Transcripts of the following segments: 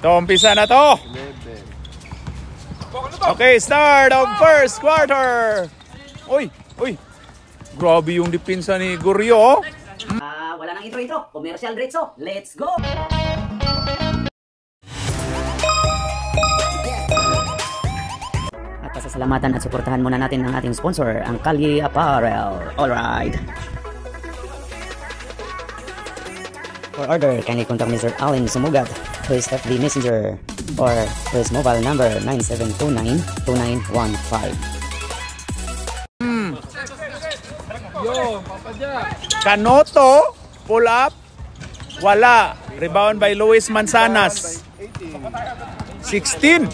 So, umpisa na to. Okay, start of first quarter. Uy, uy. Grabe yung depensa ni Goryo. Wala nang intro-intro. Commercial diretso. Let's go! At pasasalamatan at suportahan muna natin ang ating sponsor, ang Kalye Apparel. Alright. For order, kindly contact Mr. Allen Sumugat to his FB Messenger or to his mobile number 9729-2915. Canoto, pull up, wala. Rebound by Luis Manzanas. 16.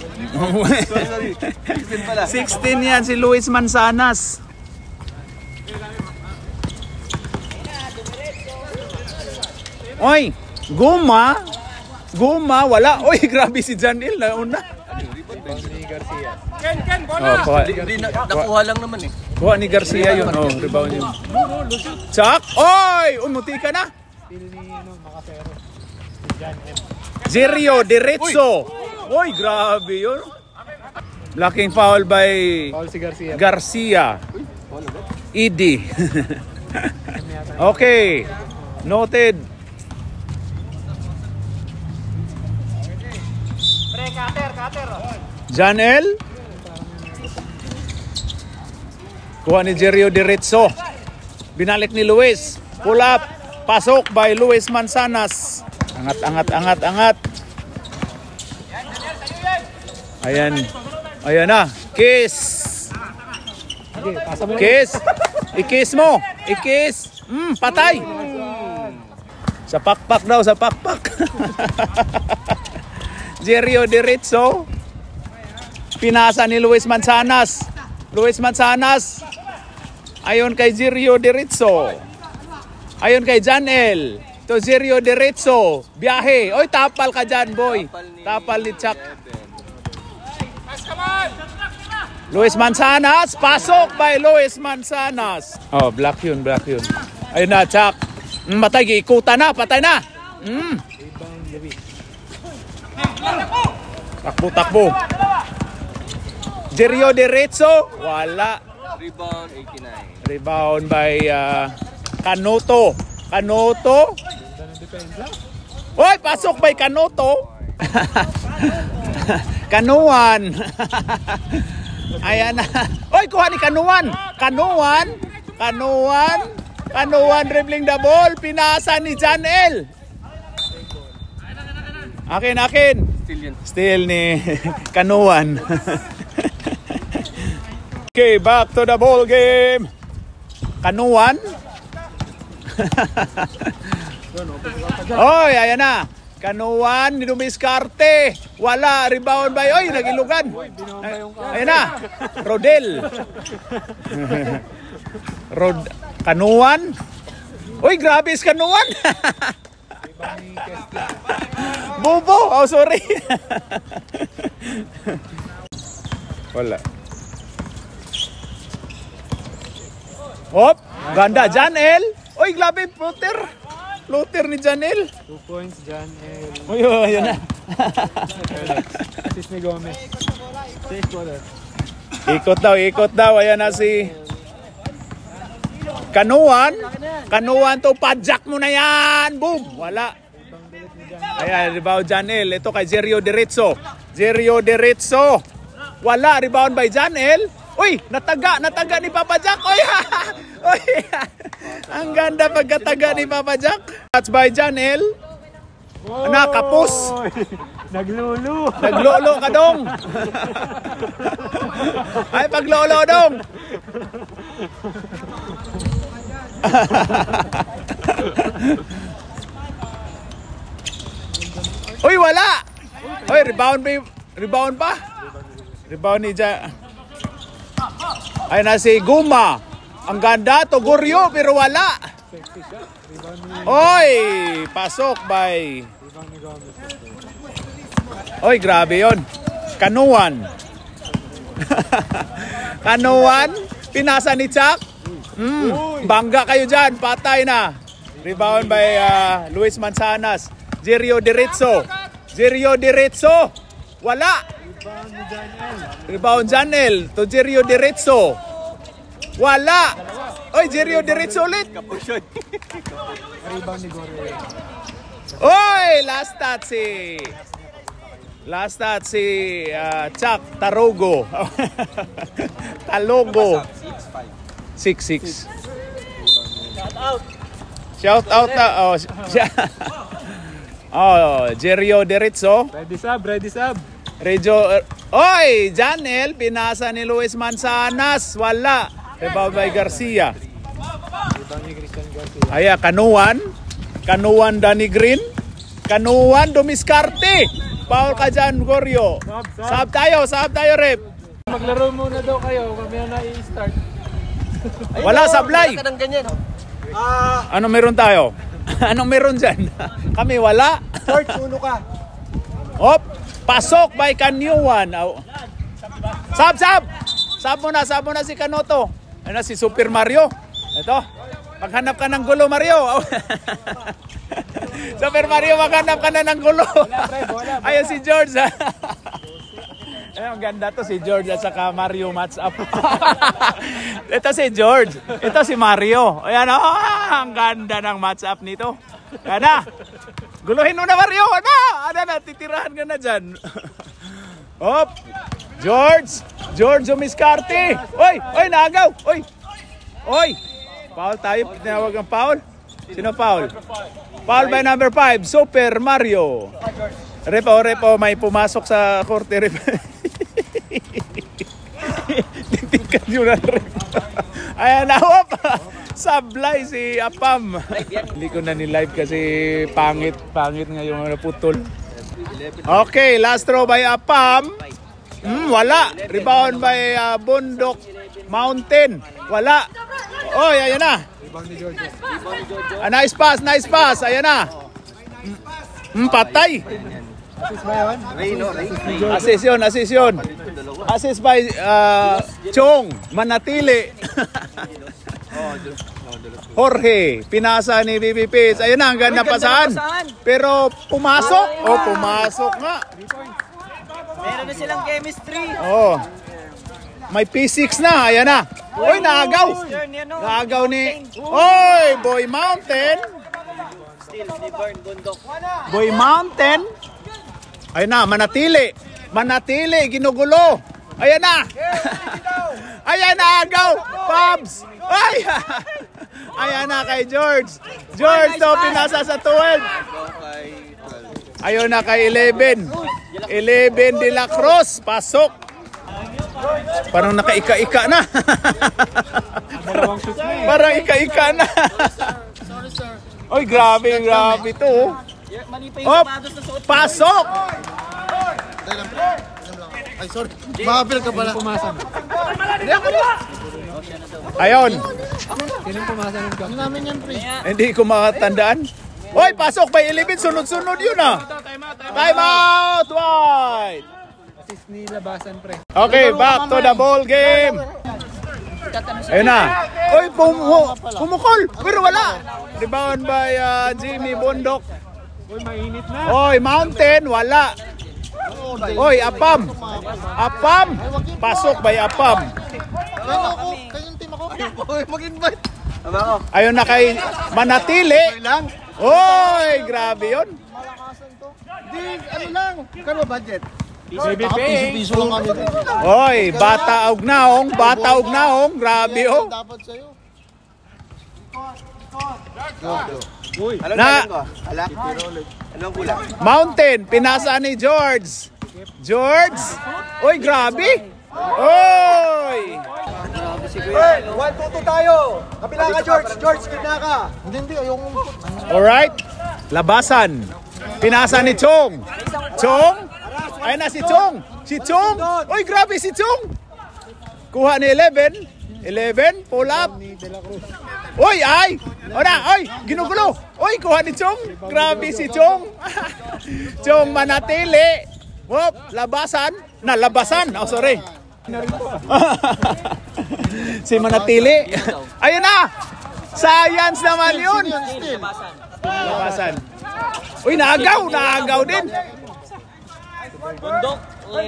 16 yan si Luis Manzanas. Oy, Guma, wala. Oy, grabe si Janil na una. Ken, bola. Nakuha lang naman eh. Kuha ni Garcia yun. Oh, rebound yun. Chak! Oy! Umuti ka na! Zerio, diretso! Oy, grabe yun. Blocking foul by Garcia. Edie. Okay. Noted. Janel. Kuha ni Zerio diretso. Binalik ni Luis. Pull up. Pasok by Luis Manzanas. Angat. Ayan. Ayan na. Kiss. Kiss. I-kiss mo. I-kiss. Patay. Sa pakpak daw. Sa pakpak. Zerio diretso. Pinasa ni Luis Manzanas. Ayon kay Zerio diretso. Ayon kay Janel. To Zerio diretso. Biyahe. Oy, tapal ka dyan, boy. Tapal ni Chuck. Luis Manzanas. Pasok by Luis Manzanas. Oh, black yun. Ayun na, Chuck. Matay, giikutan na. Patay na. Takbo. Zerio diretso. Wala. Rebound 89. Rebound by Canoto. Oy, pasok by Canoto. Kanuan. Ayan na. Oy, kuha ni Kanuan. Kanuan dribbling the ball. Pinasa ni Janel. Akin. Still ni Kanuan. Okay, back to the ball game. Kanuan. Oy, ayan na. Kanuan, nidumiskarte. Wala, rebound by. Oy, nagilugan. Ayan na. Rodel. Kanuan. Oy, grabe is Kanuan. Bobo. Oh, sorry. Wala. Hop, ganda Janel. Oy, grabe floater ni Janel. 2 points Janel. Oy, ayun na. Assist ni Gomez. Ikot daw. Ayan na si Kanuan to padjak mo na yan. Boom. Wala. Ayan, rebound Janel. Ito kay Zerio diretso. Wala, rebound by Janel. Uy, nataga ni Papa Jack. Uy, ang ganda pagkataga ni Papa Jack. That's by Janel. Kapos. Naglolo ka dong. Ay, paglolo dong. Uy, wala. Uy, rebound pa. Rebound ni ay na si Guma. Ang ganda to Goryo pero wala. Oy, pasok by. Oy, grabe 'yon. Kanuan. Pinasa ni Chuck. Bangga kayo diyan, patay na. Rebound by Luis Manzanas. Zerio diretso. Jerio Diretso. Wala. Rebound Janel. To Jerio Diretso. Wala. Oy, Jerio Diretso ulit. Oy, last touch si Chuck Tarogo. Talogo. 6-6. Shout out na. Jerio Diretso. Ready sub. Oy, Janel, pinasa ni Luis Manzanas. Wala. Rebound by Garcia. Aya, Kanuan Danny Green. Kanuan Dumiskarte. Foul ka dyan, Goryo. Sab tayo, rep. Maglaro muna daw kayo, kami na i-start. Wala sablay. Wala ka ng ganyan. Ano meron tayo? Anong meron dyan? Kami wala. George, uno ka. Hop, pasok by Kanyuan. Sab. Sab mo na si Kanoto. Ano si Super Mario? Ito. Maghanap ka ng gulo, Mario. Super Mario, maghanap ka na ng gulo. Ayun si George. Ay, ang ganda to si George at saka Mario match up. Ito si George. Ito si Mario. Ayan, ang ganda ng match up nito. Yan na. Guluhin mo na, Mario. Ano na, titirahan ka na dyan. Hop. George Umiskarte. Oy, naagaw. Oy. Foul tayo. Tinawag ang foul. Sino foul? Foul by number 5, Super Mario. Repo, may pumasok sa korte. Titikan yun na rin. Ayan na, hop. Sablay si Apam. Hindi ko na ni-live kasi pangit ngayong naputol. Okay, last throw by Apam. Wala. Rebound by Bundok Mountain. Wala. Oh, ayan na. Nice pass. Ayan na. Patay. Assist yun. Assist by Chong Manatili. Jorge, pinasa ni BBP. Ayun na, ang ganda pasahan. Pero pumasok. Pumasok nga. Meron na silang chemistry. May P6 na. Ayan na. Oy, naagaw. Naagaw ni... Oy, Boy Mountain. Boy Mountain. Ayun na, Manatili, ginugulo. Ayan na. Ayan na, agaw. Pabs. Ay. Ayan na kay George. George to pinasa sa 12. Ayun na kay 11. 11 de la Cruz. Pasok. Parang nakaika-ika na. Parang ika-ika na. Oy, grabe to. Hop. Pasok. Ay, sorry. Makapil ka pala. Ayun. Ano namin yan, pre? Hindi ko makatandaan. Hoy, pasok by 11. Sunod-sunod yun Time out. White. Assist ni Labasan, pre. Okay, back to the ball game. Ayun na. Hoy, pumukol. Pero wala. Rebound by Jimmy Bundok. Uy, mainit na. Hoy, Mountain. Wala. Hoy, Apam. Pasok by Apam. Kayong team ako. Mag-invite. Ayun na kay Manatili. Hoy, grabe yun. Di, ano lang. Kano budget? Piso lang kami. Hoy, bata og naong. Grabe oh. Dapat sa'yo. Na Anong kulang? Mountain, pinasa ni George. Oy, grabe. Oy. 1-2 tayo. Kapila ka, George, kidna ka. Hindi, ayoko. Alright. Labasan. Pinasa ni Chong. Ayun na si Chong. Oy, grabe si Chong. Kuha ni 11, pull up. Oy, ginugulo. Oy, kuha ni Chong. Grabe si Chong. Chong Manatili. Wop, labasan. Oh, sorry. Si Manatili. Ayun na. Science naman yun. Labasan. Uy, naagaw din.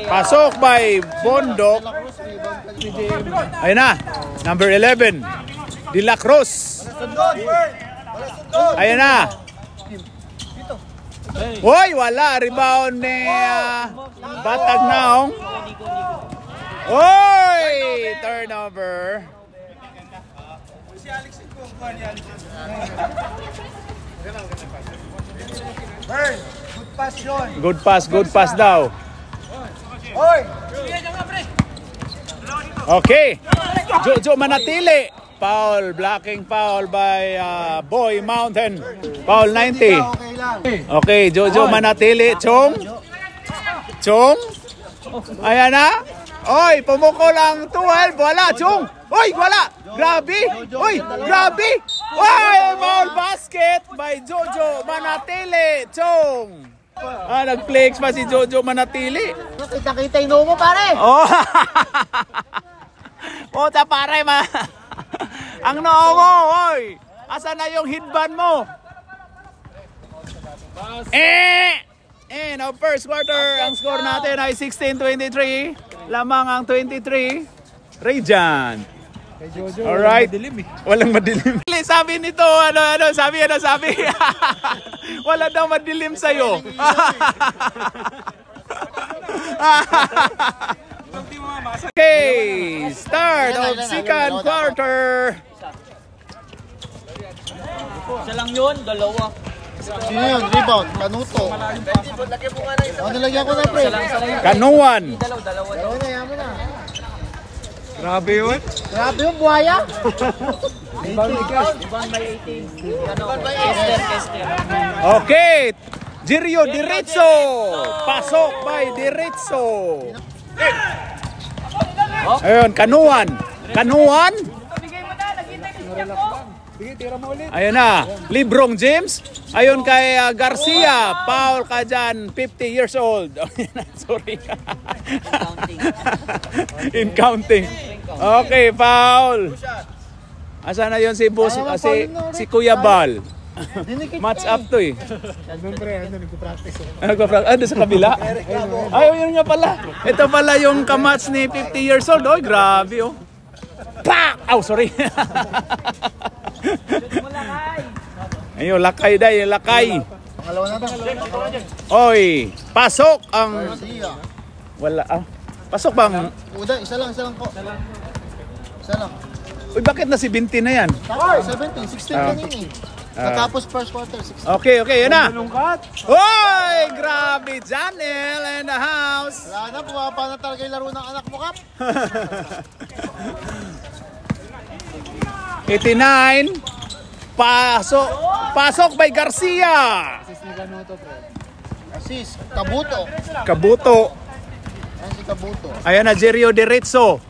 Pasok by Bondok. Ayun na. Number 11. De La Cruz. Ayun na. Hoy, wala. Rebound ni Batag Naong. Hoy! Turnover. Burn. Good pass yun. Good pass daw. Hoy! Okay. Jojo manatili. Foul, blocking foul by Boy Mountain. Foul 90. Okay lang. Okay, Jojo manatili. Chong. Ayan na. Oy, pumuko lang 12. Wala, Chong. Oy, wala. Grabe. Oy, grabe. Oy, foul basket by Jojo manatili. Chong. Nag-flex pa si Jojo manatili. Kita-kita yung mo, pare. Oh. Puta pare ang noo mo, oy. Asan na yung headband mo? Now first quarter, ang score natin ay 16-23. Lamang ang 23. Radiant. Alright. Walang madilim. Sabi nito, sabi. Wala daw madilim sa'yo. Okay, start of second quarter. Isa lang yun, dalawa. Sino yun? Rebound. Kanuto. Ano lagyan ko na, pre? Kanuan. Dalawa. Dalawa na, yaman na. Grabe yun. Grabe yung buhaya. Ibang by 18. Kester. Okay, Jirio Diretso. Pasok by Diretso. Ayun, Kanuan. Ayun na, Librong James. Ayun kay Garcia. Foul ka dyan, 50 years old. Sorry. In counting. Okay, foul. Asa na yun si Boss, si Kuya Bal. Match up to eh. Nagpo-practice. Ano sa kabila? Ay, yun nga pala. Ito pala yung kamats ni 50 years old. Oy, grabe oh. Pak! Oh, sorry. Ayun, lakay day, lakay. Pangalawa na ba? Oy, pasok ang... Wala pasok bang... Uda, isa lang po. Isa lang. Uy, bakit na si Binti na yan? Tapos, 17, 16 kanina eh. Natapos first quarter, 16. Okay, yan na. Hoy, grabe, Janel in the house. Wala na, pumapa na talaga yung laro ng anak mo, Kap. 89. Pasok by Garcia. Assist, Kabuto. Kabuto. Ayan si Kabuto. Ayan na, Jirio Diretso.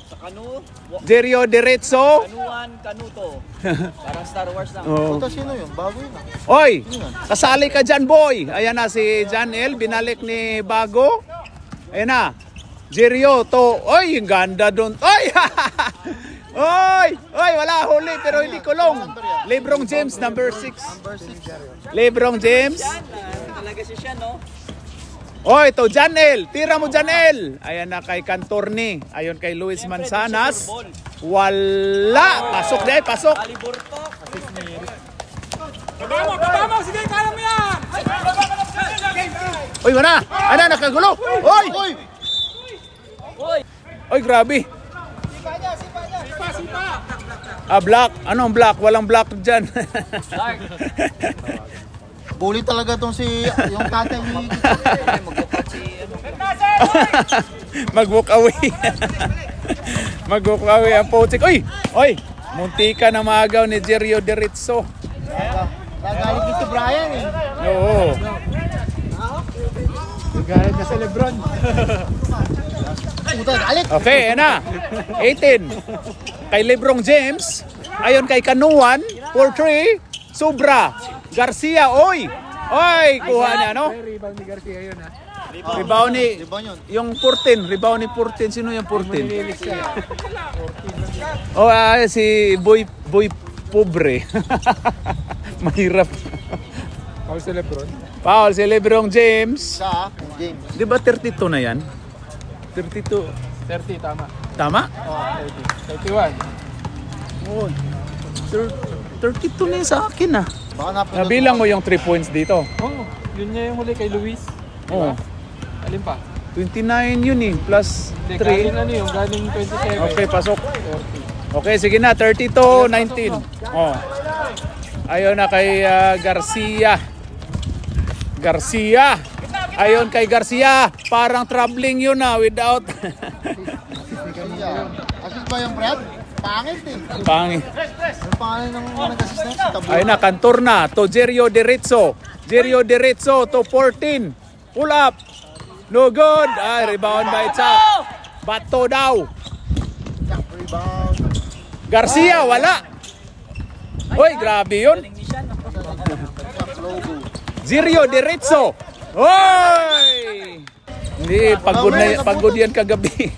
Jirio Diretso. Kanuto. Parang Star Wars lang. Oh. Ito sino yun? Bago yun. Oy, kasali ka dyan, boy. Ayan na si Janel, binalik ni Bago. Ayan na, Jirio to. Oy, ang ganda doon. Oy, Oy, wala huli pero hindi kulong. Librong James, number 6. Librong James. Talaga siya, no? Oy, to Janel. Tira mo, Janel. Ayan na kay Cantorni. Ayon kay Luis Manzanas. Wala. Pasok dahil, pasok. Aliburto. Kabama, sige, kaya mo yan! Oy, wala. Ano, nakagulo. Oy! Oy, grabe. Black. Anong black? Walang black dyan. Bully talaga tong si yung tatay ni Mag-walk away. Mag-walk away ang Pochik. Oy! Muntika na maagaw ni Jirio Diretso. Nagalit ni si Brian eh. Oo. Galit na sa Lebron. Puta, galit. Okay, yan na. 18. Kay Librong James. Ayon kay Kanuan. 4-3. Sobra. Garcia. Oy, kuha niya, no? Rebound ni Garcia yun, ha? Rebound ni... Rebound yun. Yung 14. Rebound ni 14. Sino yung 14? Nililis siya. Si Boy Pobre. Mahirap. Ako sa Lebron. Foul si Lebrong James. Sa James. Di ba 32 na yan? 32. 30, tama. Tama? Oh, 30. 31. Oh, 32 na yun sa akin ah. Baka napindot Nabilang mo yung 3 points dito. Oh, yun niya yung huli kay Luis. Oh, Alin pa? 29 yun eh. Plus Hindi, 3. galing ano yung galing 27. Okay, pasok. 40. Okay, sige na. 32-19. Oh. Ayun na kay Garcia. Garcia. Ayun kay Garcia. Parang troubling yun na without. Garcia. Assist ba yung Brad? Pangit eh. Pangi. Yung pangalan ng nag-assist na si Tabu. Ayun na, Cantor na. To Jerio Derecho. Jerio Derecho to 14. Pull up. No good. Ay, rebound by Chak. Bato daw. Rebound. Garcia, wala. Hoy, grabe yun. Jerio Derecho. Hoy! Hindi, pagod yan kagabi.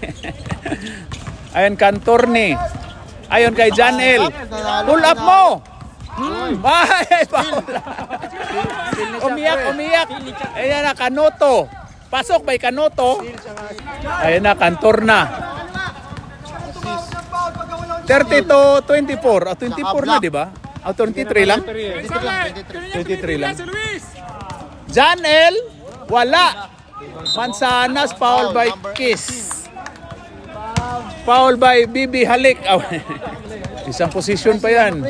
Ayun, Cantor ni. Ayun kay Janel. Pull up mo. Ay, foul. Umiyak. Ayan na, Kanoto. Pasok by Kanoto. Ayan na, Cantor na. 30-24. 24 na, di ba? 23 lang? 23 lang. Janel, wala. Mansanas, foul by Kiss. Foul by Bibi Halik. Isang position pa yan.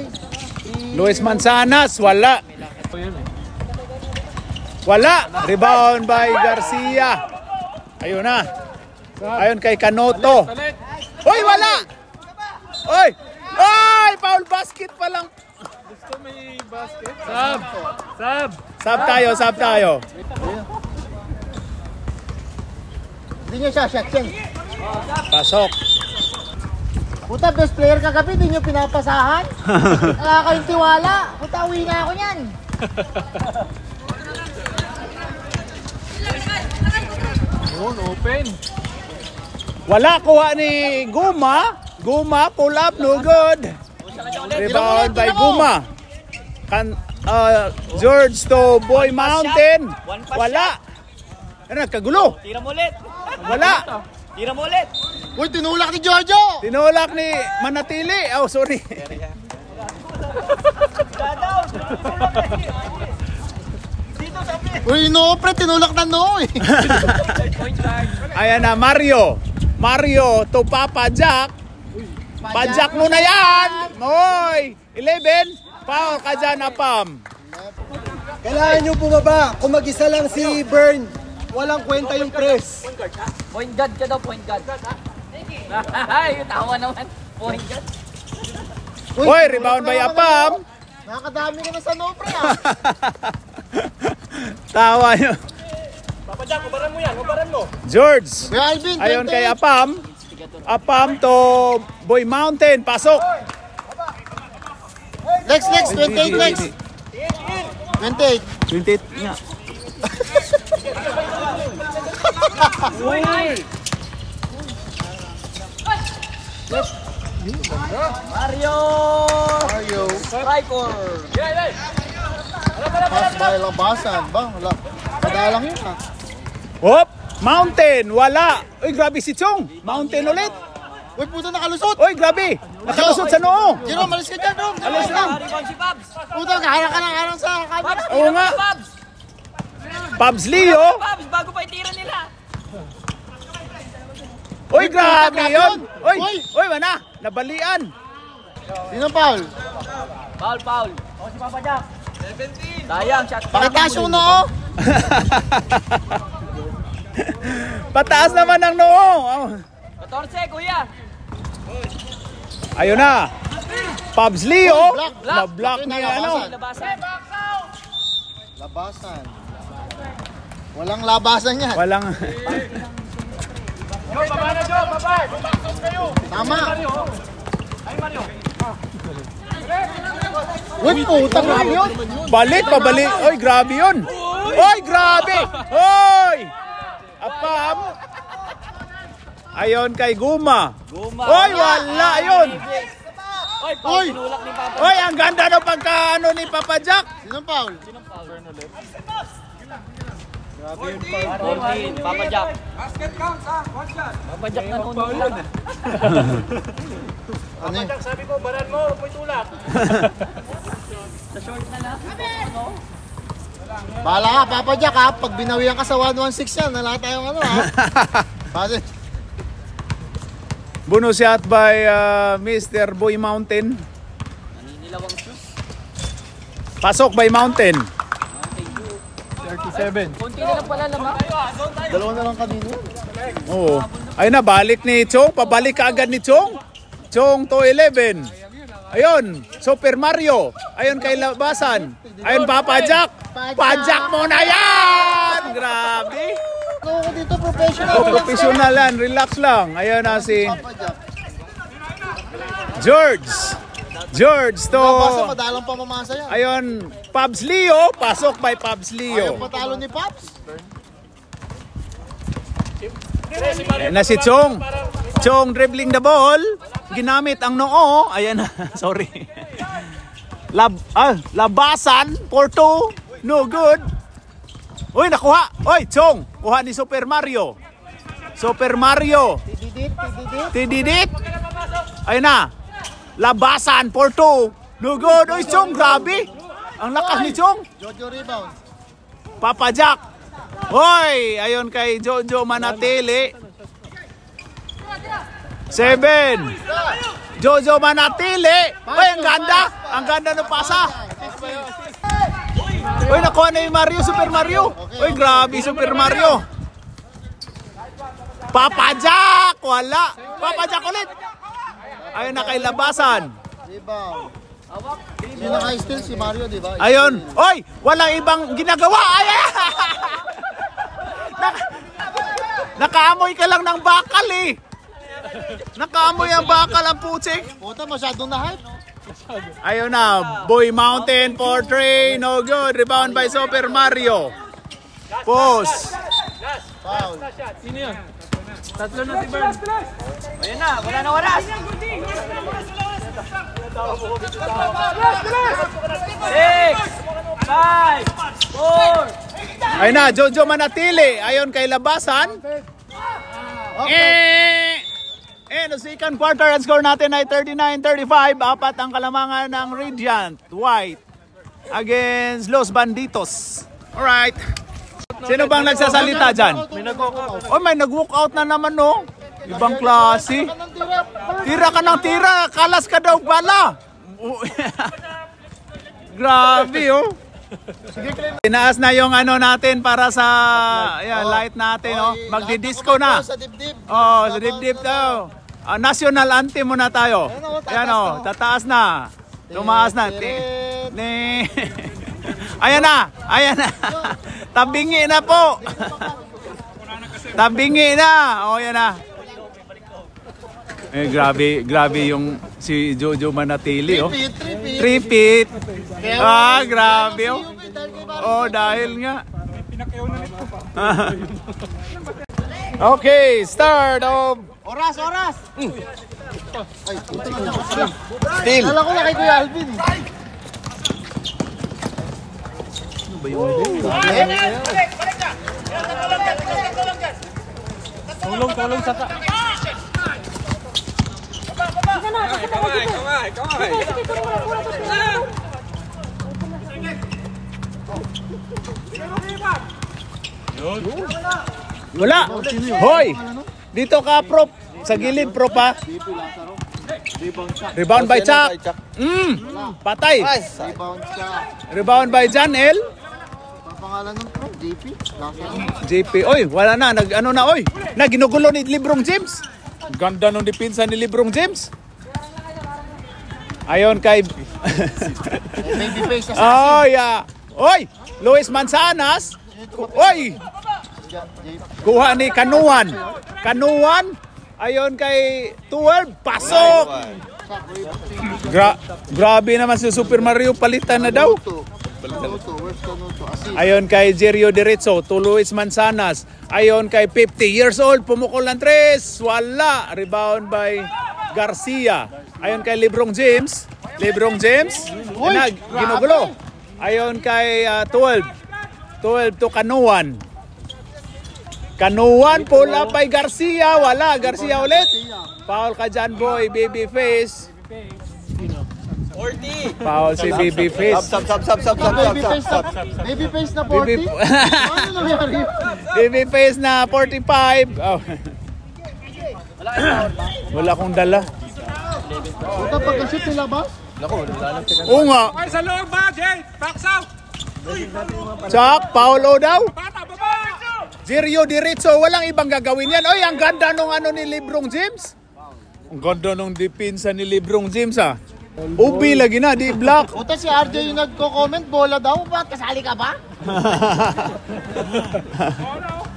Luis Mansanas, wala. Wala. Rebound by Garcia. Ayun na. Ayun kay Kanoto. Hoy, wala. Hoy. Ay, foul basket pa lang. Gusto may basket? Sab tayo. Hindi nyo siya shot yan. Pasok. Puta, best player kagabi, hindi nyo pinapasahan. Wala kayong tiwala. Puta, uwi na ako yan. Yun, open. Wala, kuha ni Guma. Guma, pull up, no good. Rebound by Guma. George to Boy Mountain. Wala. Ano, kagulo. Tira mo ulit. Wala. Tira mo ulit. Uy, tinulak ni Giorgio. Tinulak ni Manatili. Oh, sorry. Uy, no, pre, tinulak na no eh. Ayan na, Mario. Mario to Papa Jack. Pajak mo na yan. Hoy. 11. Foul ka dyan, Apam. Kailangan nyo bumaba. Kung mag-isa lang si Bern, walang kwenta yung press. Point guard ka daw, point guard. Ay, tawa naman. Point guard. Hoy, rebound by Apam. Nakakadami ka na sa no, pre ah. Tawa nyo. Papa Jack, ubaran mo yan. Ubaran mo. George. Kuya Alvin, Ayon 28. kay Apam. Apam to Boy Mountain. Pasok. Next, 28 next. 28. 28 nga. Mario! Striker! Pass by labasan. Bang, wala. Padalang yun ah. Hop. Mountain. Wala. Uy, grabe si Chong. Mountain ulit. Uy, puta nakalusot. Uy, grabe. Nakalusot sa noo. Jerome, malis ka dyan, Jerome. Alis lang. Rebound si Pabs! Puta, kaharang ka ng harang sa camera. Pabs, Oo tira nga. mo, Pabs! Pabs Leo. Pabs, bago pa itira nila. Uy, grabe yun. Uy, Uy. uy, wala. Nabalian. Sino foul? Foul. O, si Papa Jack. 17. Sayang, shot. Pakitaas yung noo. Pataas naman ang noo. 14, kuya. Ayun na. Pabs Leo. Block. Na-block Ayun na, niya ano. Labasan. Labasan. Walang labasan yan. Walang. Tama. Uy, puta, grabe yun. Balik, pabalik. Uy, grabe yun. Uy, grabe. Uy. Apam. Ayon kay Guma. Uy, wala yun. Oy, Paul, tinulak ni Papa. Uy, ang ganda ng pagkaano ni Papa Jack. Sino foul? 14, Papa Jack. Basket counts ha. One shot. Papa Jack na noon lang. Ano yun? Sabi ko, baran mo, may tulak. Sa short na lang. Bahala ka, Papa Jack ha. Pag binawian ka sa 116 yan, wala tayong ano ha. Bakit? Bonus shot by Mr. Boy Mountain. Naninilawang shoes. Pasok by Mountain. 37. Konti na lang pala lamang. Dalawa na lang kanina. Oo. Ayun na, balik ni Chong. Pabalik ka agad ni Chong. Chong to 11. Ayun, Super Mario. Ayun kay labasan. Ayun, Papa Jack. Pajak mo na yan! Grabe. Ako dito professional. Professional yan. Relax lang. Ayun na si Papa Jack. George. George to... Basta madalang pamamasa yan. Ayun, Pabs Leo. Pasok by Pabs Ayaw Leo. patalo ni Pops. Ayan na si Chong. Chong dribbling the ball. Ginamit ang noo. Ayan na. Sorry. Labasan. For 2. No good. Uy, nakuha. Uy, Chong. Kuha ni Super Mario. Super Mario. Tididit. Ayun na. Labasan. For 2. No good. Uy, Chong. Grabe. Ang lakas ni Chong. Jojo rebound. Papa Jack. Hoy, ayon kay Jojo Manatili. 7. Jojo Manatili. Hoy, ang ganda. Ang ganda ng pasa. Hoy, nakuha na yung Mario, Super Mario. Hoy, grabe, Super Mario. Papa Jack. Wala. Papa Jack ulit. Ayun na kay labasan. Rebound. Yung naka-steal si Mario, di ba? Ayun. Hoy, walang ibang ginagawa. Ay! Nakaamoy ka lang ng bakal eh. Nakaamoy ang bakal ang putik. Puta, masyadong na-hype. Ayun na. Boy Mountain for 3. No good. Rebound by Super Mario. Post. Foul. Sino yun? Tatlo na si Bern. Ayun na, wala na oras. 6, 5, 4. Ayun na. Jojo Manatili. Ayun kay labasan. No second quarter ang score natin ay 39-35. Apat ang kalamangan ng Radiant White against Los Banditos. Alright. Sino bang nagsasalita dyan? Oh, may nag-walk out na naman, no? Ibang klase. Tira ka ng tira. Kalas ka daw bala. Grabe, oh. Tinaas na yung ano natin para sa light natin, oh. Magdi-disco na. Sa dibdib. Oh, sa dibdib daw. National anthem muna tayo. Ayan, oh. Tataas na. Tumaas na. Ayan na. Ayan na. Tabingi na po. Tabingi na. Oh, yan na. Grabe yung si Jojo Manatili, oh. 3 3 feet. Grabe, oh. Oh, dahil nga. Okay, start of Oras! Ay, puta na. Still. Kala ko na kay Kuya Alvin. Tulong sa ka. Kamay. Wala. Hoy. Dito ka, prop. Sa gilid, prop, ha. Rebound by Chuck. Patay. Rebound siya. Rebound by John L. Ang pangalan ng pro, JP. JP. Oy, wala na. Ano na, oy. Ginugulo ni Librong James. Ganda nung depensa ni Librong James. Ayon kay... Babyface Oh, yeah. Oy, Luis Manzanas. Oy. Kuha ni Kanuan. Ayon kay 12. Pasok. Grabe naman si Super Mario. Palitan na daw. Ayon kay Jerio Diretso. To Luis Manzanas. Ayon kay 50 years old. Pumukol ng 3. Wala. Rebound by Garcia. Ayon kay Librong James. Ginugulo. Ayon kay 12 to Kanuan. Kanuan, pull up by Garcia. Wala, Garcia ulit. Foul ka dyan, boy. Babyface. 40. Foul si Babyface. Sub. Babyface na 40? Ano nangyari? Babyface na 45. Oh. Wala akong dala. Puta, pagka-shoot nilabas? Oo nga. Ay, sa loob ba, Jay? Box out! Chak, Paulo daw. Bata, baba! Jirio diretso, walang ibang gagawin yan. Oy, ang ganda nung ano ni Librong James. Ang ganda nung depensa ni Librong James ah. Ubi lagi na, di block. Puta, si RJ yung nagko-comment, bola daw. Bakit kasali ka ba?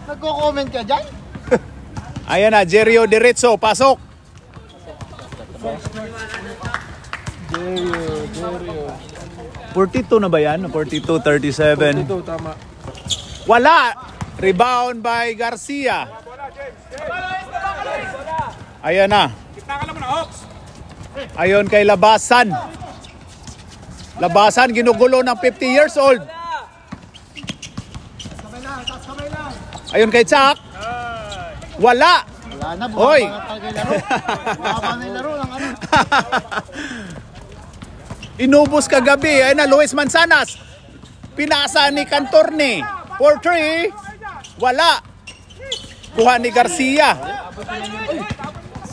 Nagko-comment ka dyan? Ayan na, Jirio diretso, pasok. Jirio. 42 na ba yan? 42-37. 42, tama. Wala. Rebound by Garcia. Ayan na. Kita ka lang mo na, Hawks. Ayon kay Labasan. Labasan, ginugulo ng 50 years old. Ayon kay Chak. Wala. Wala na, Hoy. bumaba na talaga yung laro. Bumaba na yung laro ng ano. Inubos kagabi. Ayan na, Luis Manzanas. Pinasa ni Cantorne. 4-3. Wala. Kuha ni Garcia.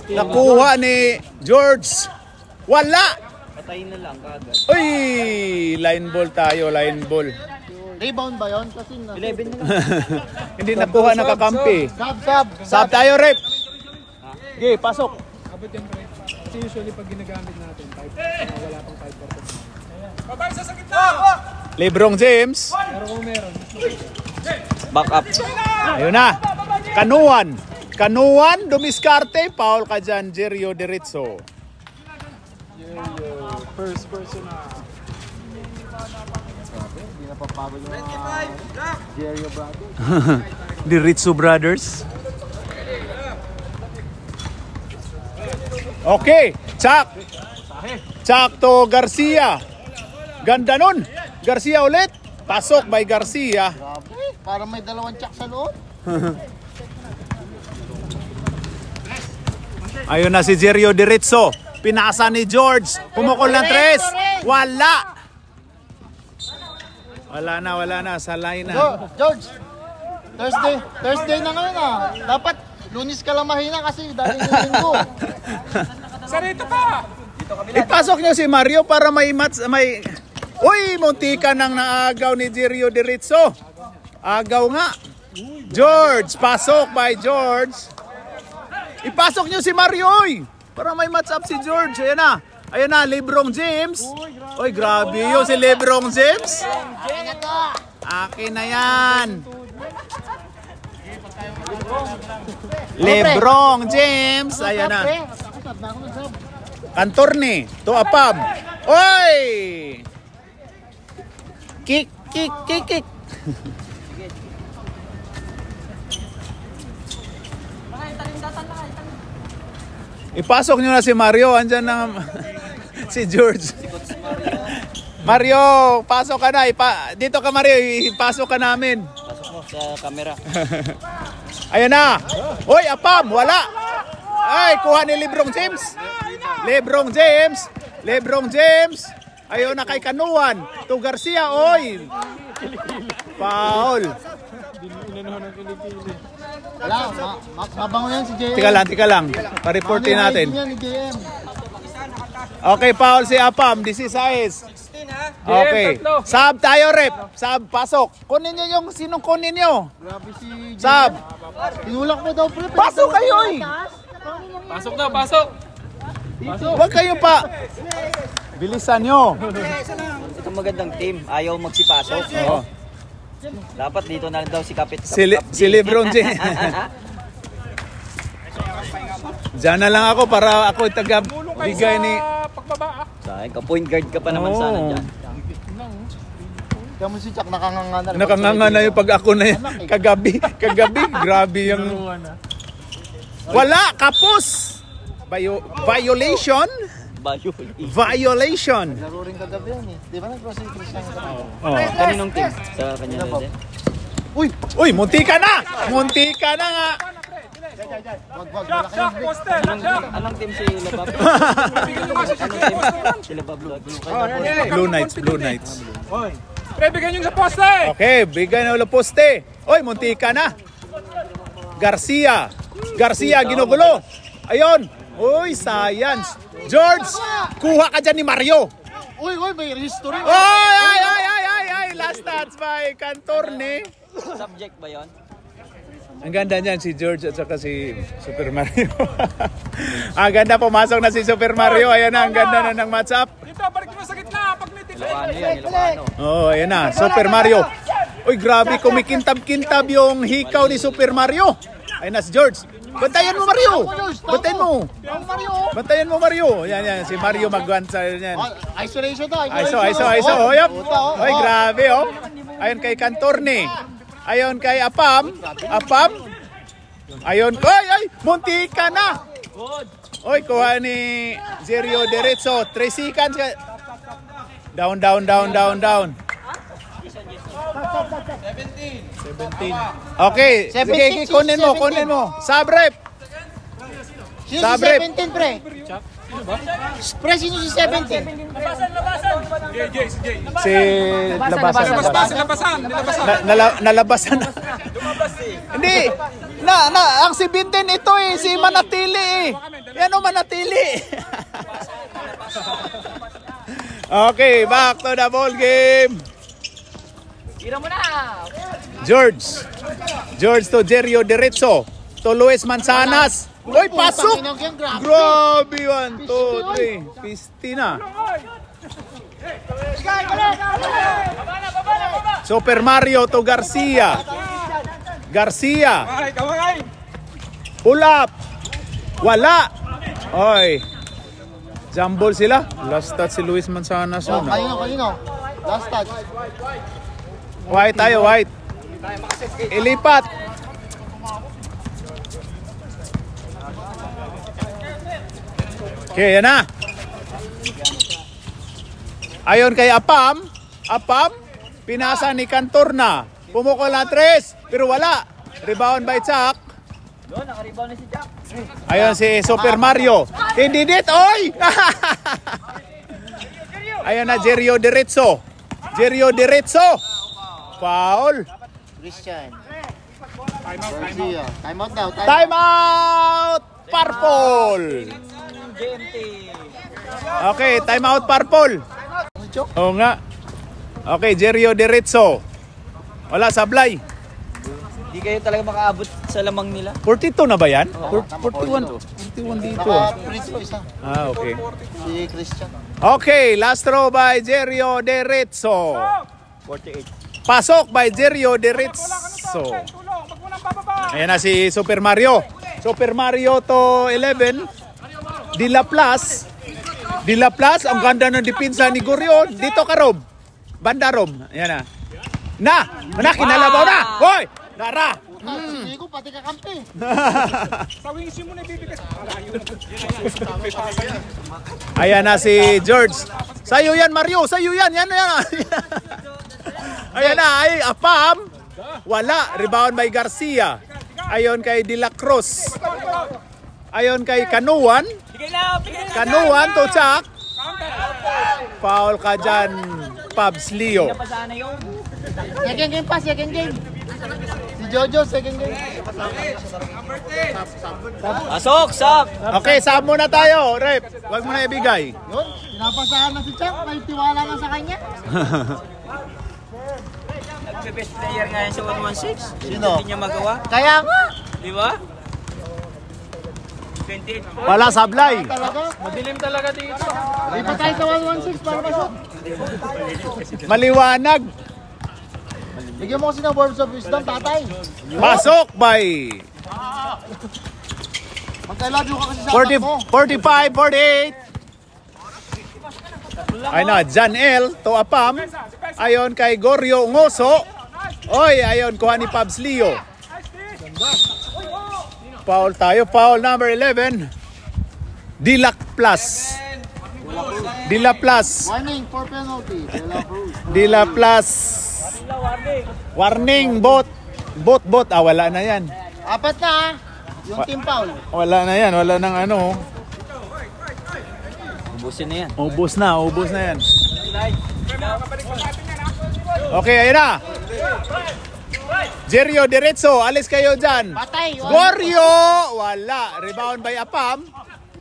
Nakuha ni George. Wala. Patayin na lang kagad. Uy, line ball tayo, line ball. Rebound ba yun? Kasi 11 na lang. Hindi nakuha ng kakampi. Sab. Sab tayo, rep. Okay, pasok. Abot yan, pre. Kasi usually pag ginagamit natin, wala pang 5%. Babay sa gitna! Librong James. Pero kung meron, Back up. Ayun na. Kanuan, dumiskarte. Foul ka dyan, Jirio diretso. first person na. Hindi na papagod yung Jerry Brothers. Diretso Brothers. Okay, Chak to Garcia. Ganda nun. Garcia ulit. Pasok by Garcia. Grabe, parang may dalawang tsak sa loob. Ayun na si Jirio diretso. Pinasa ni George. Pumukol ng tres. Wala. Wala na. Sa line na. George, Thursday na ngayon ah. Dapat Lunes ka lang mahina kasi dahil yung linggo. Sarito ka! Ipasok niyo si Mario para may match. Uy, muntika nang naagaw ni Jirio diretso. Agaw nga. George, pasok by George. Ipasok niyo si Mario, oy. Para may match up si George. Ayan na, Librong James. Oy, grabe yun si Librong James. Akin na yan. Librong James. Ayan na. Cantorne to Apam. Oy! Kick. Ipasok nyo na si Mario. Andyan na si George. Mario, pasok ka na. Dito ka, Mario. Ipasok ka namin. Pasok mo sa camera. Ayan na. Hoy, Apam. Wala. Ay, kuha ni Librong James. Librong James. Ayun na kay Kanuan. To Garcia. Oy. Foul. Wala, mabango yan si JM. Tika lang. Pa-reportin natin. Yan ni JM. Okay, foul si Apam. 16. Okay. Sab tayo, rep. Sab, pasok. Kunin nyo yung sinong kunin nyo. Grabe si JM. Sab. Tinulak mo daw, pre. Pasok kayo, eh. Pasok na, pasok! Huwag kayo pa. Bilisan nyo. Ito magandang team. Ayaw magsipasok. Oo. Dapat dito na lang daw si Kapit. Si Lebron James. Diyan na lang ako para ako taga-bigay ni... Pagbaba ah. Sayang ka, point guard ka pa naman Oo. sana dyan. Kaya mo si Chuck, nakanganga na. Nakanganga na yung pag ako na kagabi. Grabe yung... Wala, kapos! Violation? Violation. Laro rin kagabi yan eh. Di ba nag-grocery Christian ka? Oh. Kaninong team? Sa kanya na din? Uy, munti ka na! Munti ka na nga! Anong team si Labab? Si Labab. Blue Knights. Pre, bigyan nyo sa poste! Okay, bigay na ulo poste. Uy, munti ka na. Garcia, ginugulo. Ayun. Uy, science. George, kuha ka dyan ni Mario. Uy, may history. Ay, last touch by Cantorne. Subject ba yun? Ang ganda niyan si George at saka si Super Mario. Ang ganda, pumasok na si Super Mario. Ayan na, ang ganda na ng match-up. Dito, balik mo sa gitna. Pag-nitin. Ilocano. Oh, ayan na, Super Mario. Uy, grabe, kumikintab-kintab yung hikaw ni Super Mario. Ayun na si George. Bantayan mo, Mario! Bantayan mo! Bantayan mo, Mario! Yan, si Mario mag-guansa yan. Isolation to. Iso. Oh, yep. Oy, grabe, oh. Ayun kay Cantorne. Ayun kay Apam. Ayun, ay, munti ka na! Oy, kuha ni Zerio Derecho. 3 seconds. Down. 17. Okay, sige, kunin mo. Sabrep. Sino si 17, pre? Pre, sino si 17? Si Labasan. Nalabasan. Hindi. Ang si Binten ito si Manatili Yan o Manatili. Okay, back to the ball game. Tira mo na! George to Jerio Derecho. To Luis Manzanas. Uy, pasok! Grabe, 1, 2, 3. Pistina. Super Mario to Garcia. Pull up. Wala. Oy. Jumble sila. Last touch si Luis Manzanas. Kanino? Last touch. White tayo, white. Ilipat. Okay, yan na. Ayon kay Apam, pinasa ni Cantorna. Pumukol na 3, pero wala. Rebound by Chuck. Doon, naka-rebound na si Jack. Ayon si Super Mario. Hindi dit, oy! Ayon na Jerio Derecho. Foul. Christian. Time out daw. Time out! Purple. GMT. Okay, time out purple. Oo nga. Okay, Jerio Derecho. Wala, sablay. Hindi kayo talaga makaabot sa lamang nila. 42 na ba yan? 41 dito. Naka-prince ko isa. Okay. Si Christian. Okay, last throw by Jerio Derecho. 48. Pasok by Jerio Derecho. Ayan na si Super Mario. Super Mario to 11. De La Place, ang ganda ng depensa ni Gurion. Dito ka, Rob. Banda, Rob. Ayan na. Kinalabaw na. Hoy! Nara! Hindi ko pati kakampi. Sa wings mo na ibibigay. Ayan na si George. Sa'yo yan, Mario. Sa'yo yan. Yan. Ayan na. Ay, Apam. Wala. Rebound by Garcia. Ayon kay De La Cruz. Ayon kay Kanuan. Kanuan to Chuck. Foul ka dyan, Pabs Leo. Second game. Si Jojo, second game. Pasok, sak! Okay, sub muna tayo, Rep. Huwag mo na ibigay. Yun, pinapasahan na si Chuck. May tiwala na sa kanya. Nagbe-best player nga yan sa 116. Sino? Hindi niya magawa. Kaya nga. Di ba? 28 points. Wala sablay. Talaga. Madilim talaga dito. Di pa tayo sa 116 para masok. Maliwanag. Bigyan mo kasi ng words of wisdom, tatay. Pasok by Magka-love you ka kasi sa 40, anak mo. 45, 48. Ay na, Jan L. to Apam. Ayon kay Gorio Ngoso. Oy, ayon kuha ni Pabs Leo. Foul tayo. Foul number 11. De La Place. Warning for penalty. De La Place. Warning both Bot. Wala na yan. Apat na ha. Yung team foul. Wala na yan. Wala nang ano. Ubusin na yan. Ubus na yan. Okay, ayun na. Jerio Diretso, alis kayo dyan. Patay. Goryo! Wala. Rebound by Apam.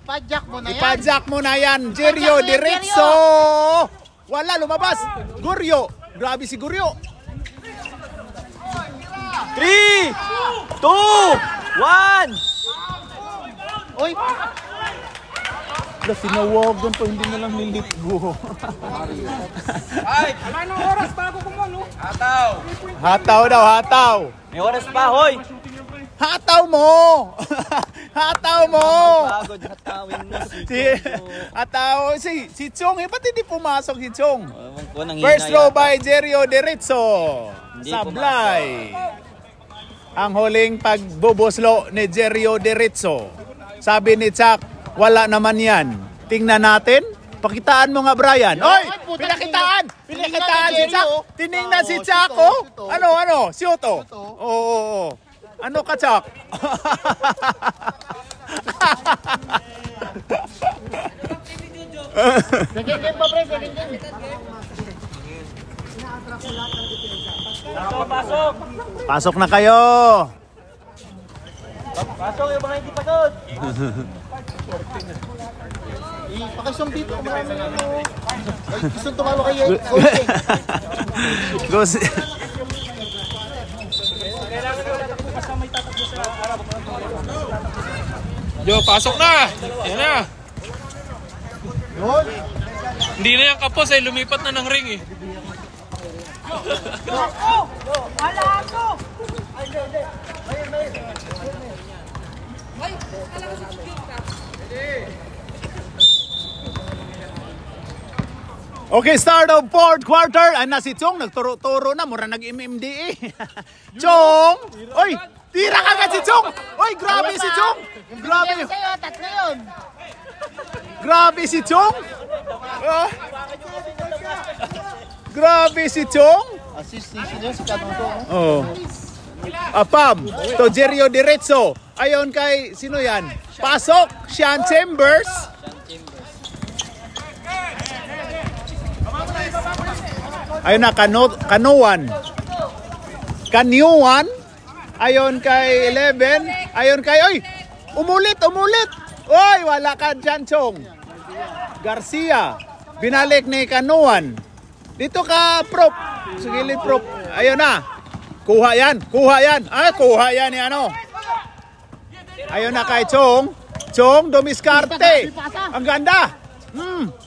Ipadjak mo na yan. Ipadjak mo na yan. Jerio Ipadjak mo yan, Diretso! Wala, lumabas. Goryo. Grabe si Goryo. 3, 2, 1. Uy. Sinawagan pa, hindi na lang nilitgo. Ay, anong oras bago kumano? Ataw. Hataw daw, hataw. May oras pa, hoy. Hataw mo! Hataw mo! Pagod hatawin mo Si Chong, ba't hindi pumasok si Chong? si... First row by Jerio Diretso. Hindi Sablay. Ang huling pagbubuslo ni Jerio Diretso. Sabi ni Chuck, wala naman yan. Tingnan natin. Pakitaan mo nga, Brian. Oy! Pinakitaan! Pinakitaan si Chuck. Tiningnan si Chuck, oh. Ano? Siyoto. Oo. Ano ka, Chuck? Second game pa, pre. Second game. Pasok na kayo. Pasok yung mga hindi pagod. Pakisong dito. Marami na mo. Gusto tumalo kayo. Goes. Yo, pasok na! Yan na! Hindi na yung kapos ay lumipat na ng ring eh. Okay, start of fourth quarter. Ay na si Chong, nagturo-turo na. Mura nag-MMDA. Chong! Oy! Tira ka agad si Chong! Oy, grabe si Chong! Grabe! Sa'yo, tatlo yun. Grabe si Chong! Ah. Grabe si Chong! Assist station yun, si Kanuto. Oh. Apam, to Jerio Diretso. Ayon kay, sino yan? Pasok, Sean Chambers. Ayun na, Kanuan. Kanyuan. Ayon kay 11. Ayon kay, oy! Umulit! Oy, wala ka dyan, Chong. Garcia. Binalik ni Kanuan. Dito ka, prop. Sige, prop. Ayun na. Kuha yan. Ay, kuha yan ni ano. Ayun na kay Chong. Chong, dumiskarte. Ang ganda.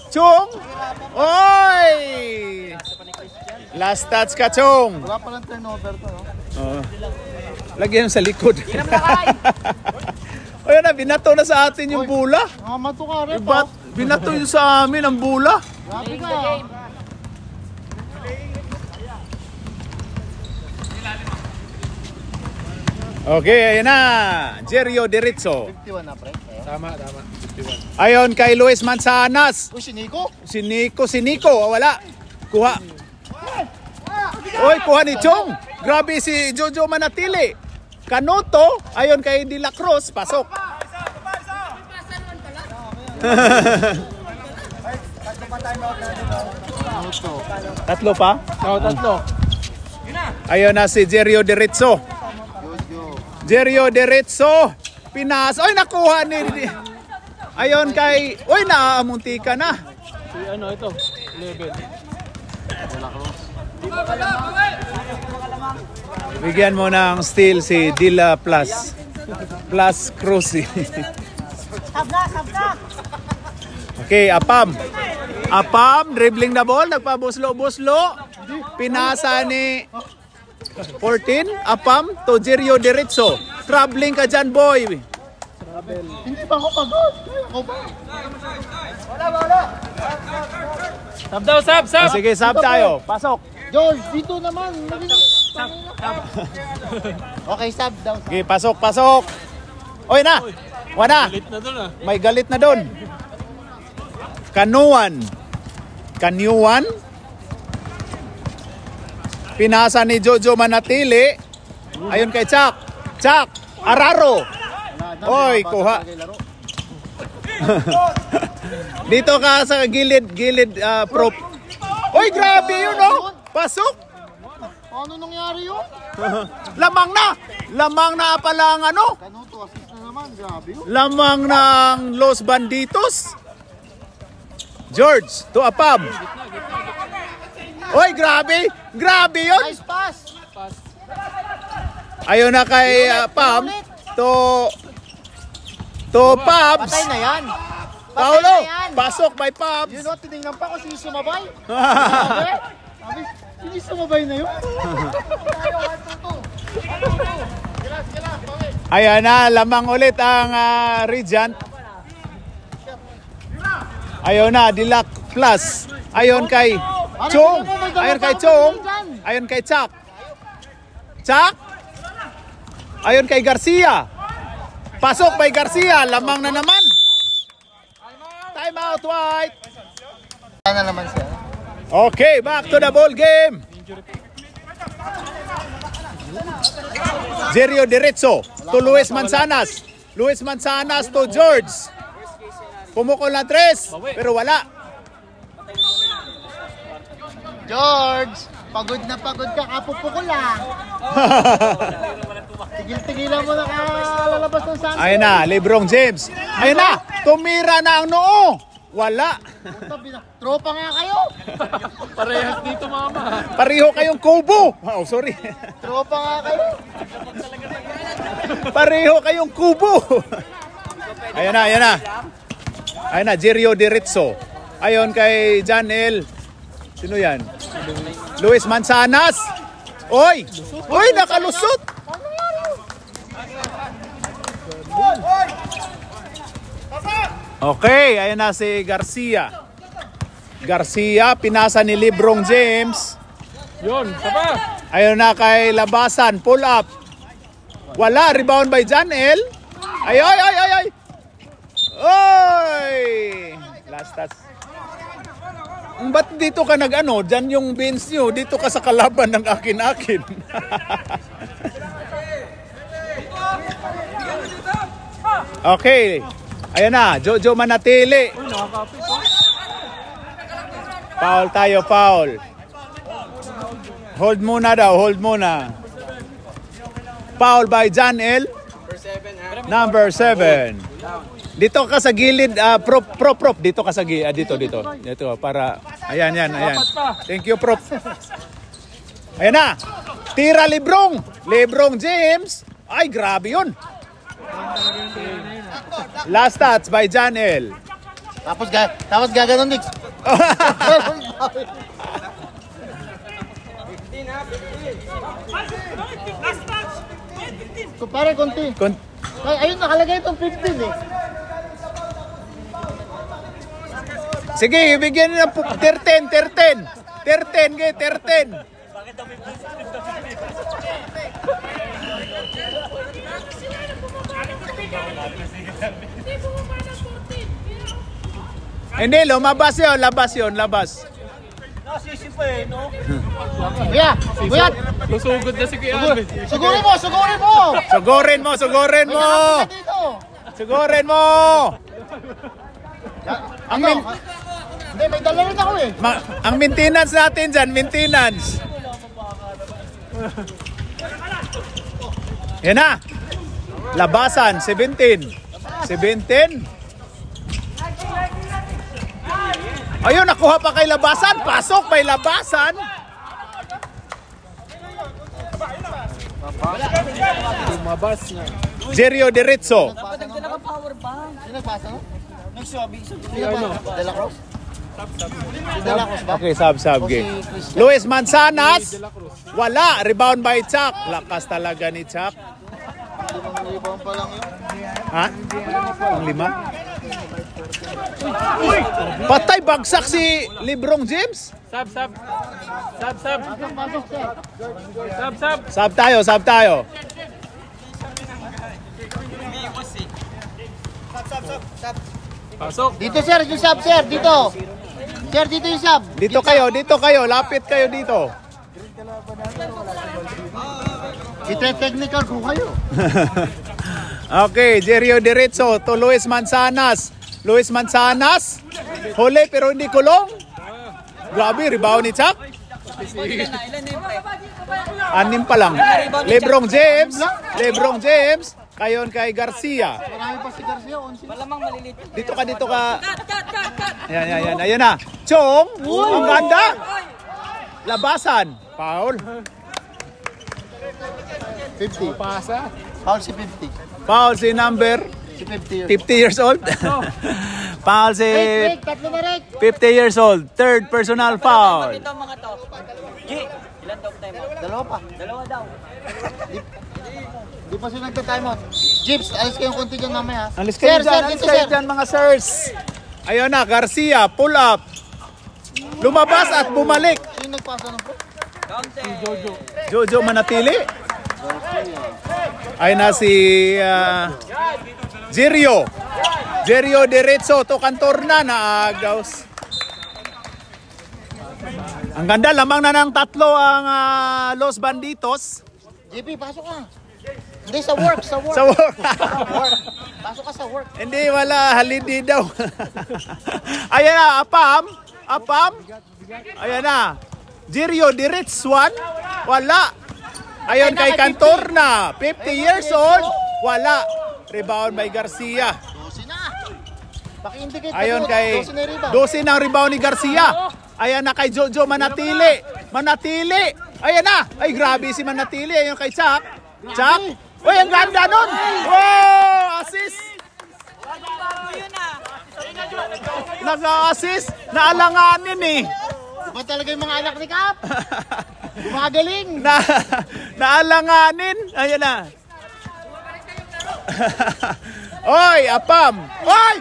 Chong. Oy! Last touch ka, Chong. Wala palang turnover to, no? Lagyan sa likod. Ayun na, binato na sa atin yung bula. Matuka rin Binato yung sa amin ang bula. Grabe ka. Okay, ayun na. Jerio Diretso. 51 na, pre. Tama. 51. Ayon kay Luis Manzanas. Uy, si Nico. Si Nico. Wala. Kuha. Oy, kuha ni Chong. Grabe si Jojo Manatili. Kanuto. Ayon kay De La Cruz. Pasok. Tatlo pa? Oo, tatlo. Ayon na si Jerio Diretso. Jerio Diretso. Pinas. Oy, nakuha ni... Ayon kay... Oy, naamunti ka na. Si ano ito? 11. Bigyan mo ng steal si Dila Plus. Plus Cruzy. Okay, Apam. Apam, dribbling na ball. Nagpabuslo-buslo. Pinasa ni 14. Apam to Jerio Diretso. Traveling ka dyan, boy. Hindi ba ako pagod? Ako ba? Wala. Sab daw, sab! Sige, sab tayo. Pasok. George, dito naman. Okay, sub daw. Okay, pasok. Oy na. Wala. Galit na doon ah. May galit na doon. Kanyuan. Pinasa ni Jojo Manatili. Ayun kay Chuck. Chuck, Araro. Oy, kuha. Dito ka sa gilid prop. Oy, grabe yun, oh. Pasok. Ano nangyari yun? Lamang na pala ang ano. Kanuto, assist na naman. Grabe yun. Lamang ng Los Banditos. George to Apab. Oy, grabe. Grabe yun. Nice pass. Ayun na kay Pam. To Pabs. Patay na yan. Paulo, pasok by Pabs. Yun o, tinignan pa kung sino sumabay. Sabi, hindi sumabay na yun. Ayan na, lamang ulit ang Regent. Ayun na, Dilac Plus. Ayun kay Chong. Ayun kay Chong. Ayun kay Chuck. Chuck. Ayun kay Garcia. Pasok by Garcia, lamang na naman. Time out, White. Ano naman siya? Okay, back to the ball game. Jerio Diretso to Luis Manzanas. Luis Manzanas to George. Pumukol na 3, pero wala. George, pagod na pagod ka, kapupukol ah. Tigil-tigilan mo na kalalabas ng Santos. Ayun na, Lebrong James. Ayun na, tumira na ang noo. Wala. Tropa nga kayo. Parehas dito, mama. Pareho kayong kubo. Oh, sorry. Tropa nga kayo. Pareho kayong kubo. Ayun na, ayun na. Ayun na, Jerio Diretso. Ayun kay John L. Sino yan? Luis Manzanas. Oy! Oy, nakalusot! Okay, ayun na si Garcia. Garcia, pinasa ni Lebrong James. Yun, saba. Ayun na kay Labasan, pull up. Wala, rebound by John L. Ay, ay, ay, ay, ay. Oy! Last touch. Ba't dito ka nag-ano? Diyan yung beans nyo. Dito ka sa kalaban ng akin-akin. Okay. Ayan na. Jojo manatili. Foul tayo, foul. Hold muna daw. Hold muna. Foul by John L. Number 7. Dito ka sa gilid, prop. Dito ka sa gilid, dito. Dito, para, ayan. Thank you, prop. Ayan na. Tira Lebrong. Lebrong James. Ay, grabe yun. Last touch by John L. Tapos gaganon, Nix. Kumpare, konti. Ay, ayun, nakalagay itong 15 eh. Sige, bigyan na po 13. 13. Hindi, lumabas yun, labas. Kuya, Lusugod na si Kuya Alvin. sugurin mo. Sugurin mo. Sugurin mo. Hindi, may dala rin ako eh. Ang maintenance natin dyan, maintenance. Yan na. Labasan, 17. Ayun, nakuha pa kay Labasan. Pasok by Labasan. Lumabas na. Jerio Diretso. Naka-power bank. Sino nagpasa mo? Dela Cruz? Dela Cruz ba? Okay, sub game. Luis Manzanas. Wala. Rebound by Chuck. Lakas talaga ni Chuck. Rebound pa lang yun. Ha? Ang 5? Patay, bagsak si Lebrong James. Sab. Sub tayo. Pasok. Dito sir, yung sub sir, dito. Sir, dito yung sub. Dito kayo. Lapit kayo dito. Ite-technical ko kayo. Okay, Jerio Diretso to Luis Manzanas. Luis Manzanas, huli pero hindi kulong. Grabe, rebound ni Chuck. Ilan na yung pre? 6 pa lang. Lebrong James, kayon kay Garcia. Marami pa si Garcia. Malamang malilit. Dito ka. Cut! Ayan. Ayun na. Chong, ang ganda. Labasan. Foul. 50. Pasa. Foul si 50. Foul si number Si 50 years. 50 years old. Foul si Rick, tatlo na Rick. 50 years old. Third personal foul. Ito mga to. G, ilan daw time out? Dalawa pa. Dalawa daw. Di pa sila nagta-timeout. Jeeps, alis kayong konti dyan mamaya. Alis kayo Dito, dyan mga sirs. Ayun na, Garcia, pull up. Lumabas at bumalik. Sino nagpasa ng pro? Jojo manatili. Ayun na si Jerio Diretso to kantor na agaws. Ang ganda, lamang na ng 3 ang Los Banditos. JP, pasok ka. Hindi, sa work. Sa work. Pasok ka sa work. Hindi, wala. Halindi daw. Ayan na, Apam. Ayan na. Jerio Diretso, wala. Ayon kay Cantorna, 50 years old, wala. Rebound by Garcia. 12 na. Paki-indicate ka Ayon doon, kay 12 na rebound. 12 ng rebound ni Garcia. Ayan na kay Jojo Manatili. Ayan na. Ay, grabe si Manatili. Ayon kay Chuck. Uy, ang ganda nun. Wow, assist. Nag-assist. Naalanganin eh. Ba talaga yung mga anak ni Cap? Gumagaling. Naalanganin. Ayan na. Oy, Apam. Oy!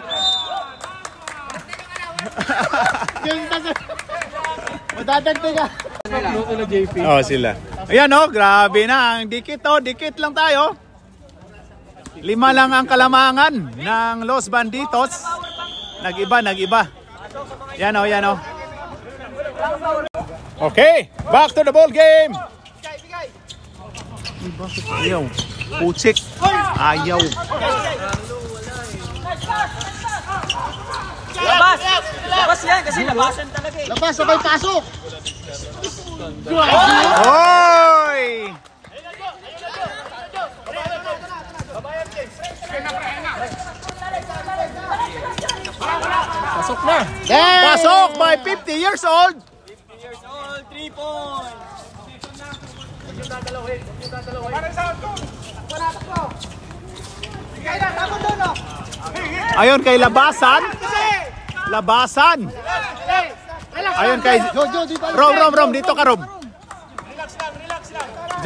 Madadagdag ka. Luto na JP. Oh, sila. Ayan oh, grabe na. Ang dikit oh, dikit lang tayo. 5 lang ang kalamangan ng Los Banditos. Nag-iba. Yan oh. Okay, back to the ball game. Ayaw. Putsik. Ayaw. Labas yan kasi labasan talaga eh. Labas, sabay pasok. Oy! Pasok na. Pasok by 50 years old. 3 points. Ayon kay Labasan. Ayon kay Rom, dito ka Rom.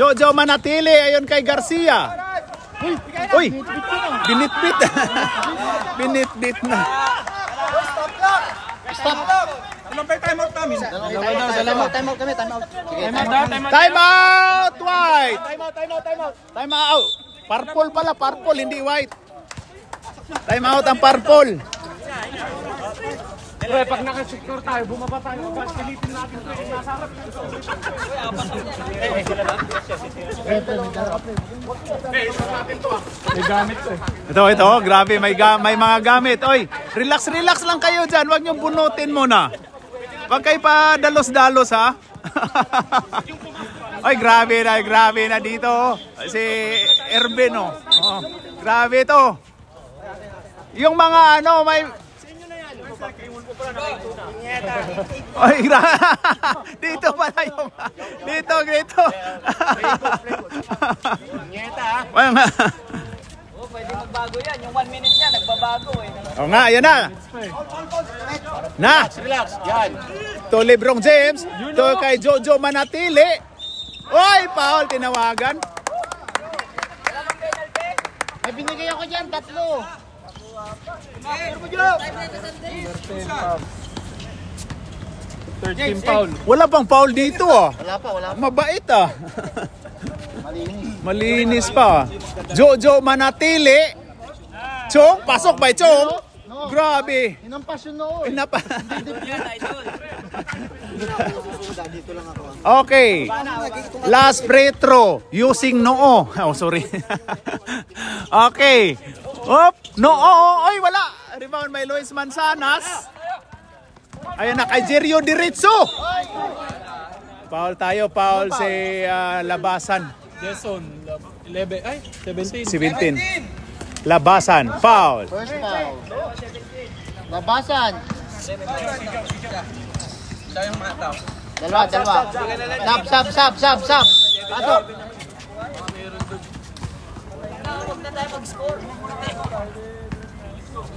Jojo Manatili ayon kay Garcia. Uy, binitbit. Binitbit na. Stop. Timeout namin. Timeout kami. Time out, white. Time out. Purple pala, purple, hindi white. Time out ang purple. Pre, pag nakasecure tayo, bumaba tayo. Pilitin natin ito yung nasa harap. May gamit to eh. Ito, grabe, may mga gamit. Oy, relax lang kayo dyan. Huwag niyong bunutin muna. Huwag kayo pa dalos-dalos ha. Oy, grabe na dito. Si Erben oh. Grabe to. Yung mga may Oy, dito pala yung dito. Pwede magbago yan. Yung 1 minute niya, nagbabago eh. O nga, ayan na. Relax. Yan. To Lebrong James, to kay Jojo Manatili. Oy, foul, tinawagan. May binigay ako dyan, 3. 13 foul. Wala pang foul dito ah. Wala pa. Mabait ah. Malinis. Malinis pa. Jojo Manatili. Chong, pasok by Chong. Grabe. Inampas yung noo. Okay. Last free throw using noo. Oh, sorry. Okay. Op, noo. Oy, wala. Rebound by Luis Manzanas. Ayan na kay Jerio Diretso. Foul tayo, foul si Labasan. Jason, 11, ay, 17. 17. Labasan, foul. First foul. Labasan. Dalawa. Sab. Pasok.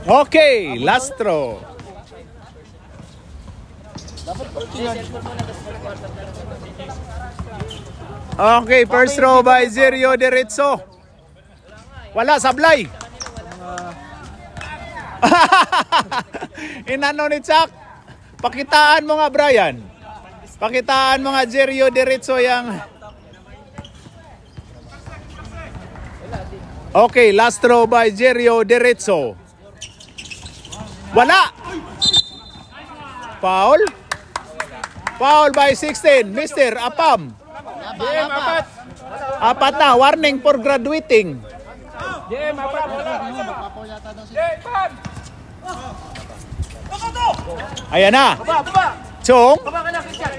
Okay, last throw. Okay, first throw by Jerio Diretso. Wala, sablay. Inano ni Chuck. Pakitaan mo nga, Brian. Pakitaan mo nga, Jerio Diretso yang... Okay, last throw by Jerio Diretso. Wala. Foul. Foul by 16. Mr. Apam. Apat na. Warning for graduating. Ayan na.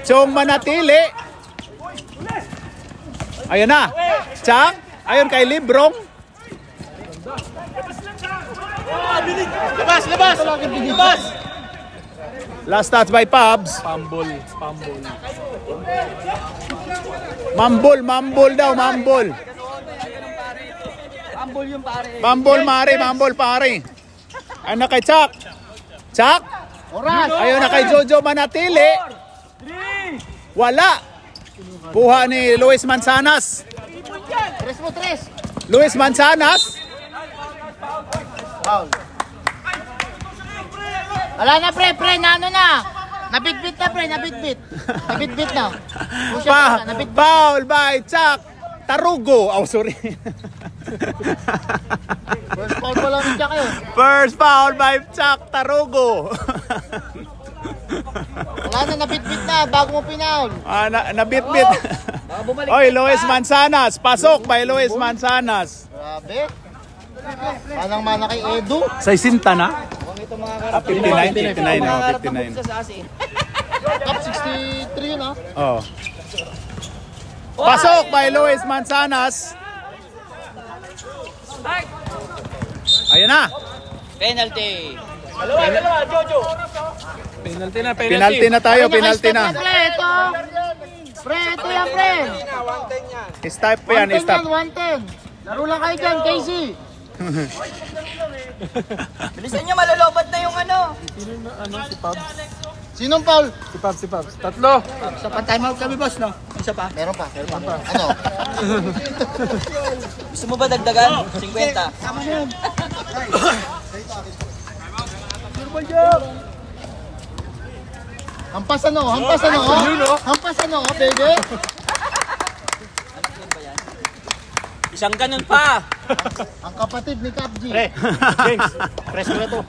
Chong manatili. Ayan na. Chang. Ayon kay Librong. Labas. Last touch by Pabs. Pambol. Mambol daw, mambol. Mambol pare. Ano kay Chuck? Chuck? Ayun na kay Jojo Manatili. Wala. Kuha ni Luis Manzanas. 3 Luis Manzanas. Foul. Wala na pre, nano na. Nabitbit na pre, nabitbit na. Foul by Chuck Tarugo. Oh, sorry. First foul pa lang ni Chuck yun. First foul by Chuck Tarugo. Wala na, nabitbit na, bago mo pinaul. Nabitbit. Oy, Luis Manzanas. Pasok by Luis Manzanas. Grabe. Manang-mana kay Edu. Sa isinta na? 59. Top 63 yun, ha? Oh. Pasok by Luis Manzanas. Ayan na. Penalty. Penalty na tayo, penalty na. Pre, ito yan, pre. Stop pa yan, stop. 110. Laro lang kayo dyan, Casey. Bilisan nyo, malulobot na yung ano. Si Pabs? Sinong foul? Si Pabs. Tatlo. Sa pa-timeout kami, boss, no? Isa pa. Meron pa. Ano? Gusto mo ba dagdagan? 50. Hampas ano, baby? Isang ganun pa. Ang kapatid ni Cap G. James, press mo na to.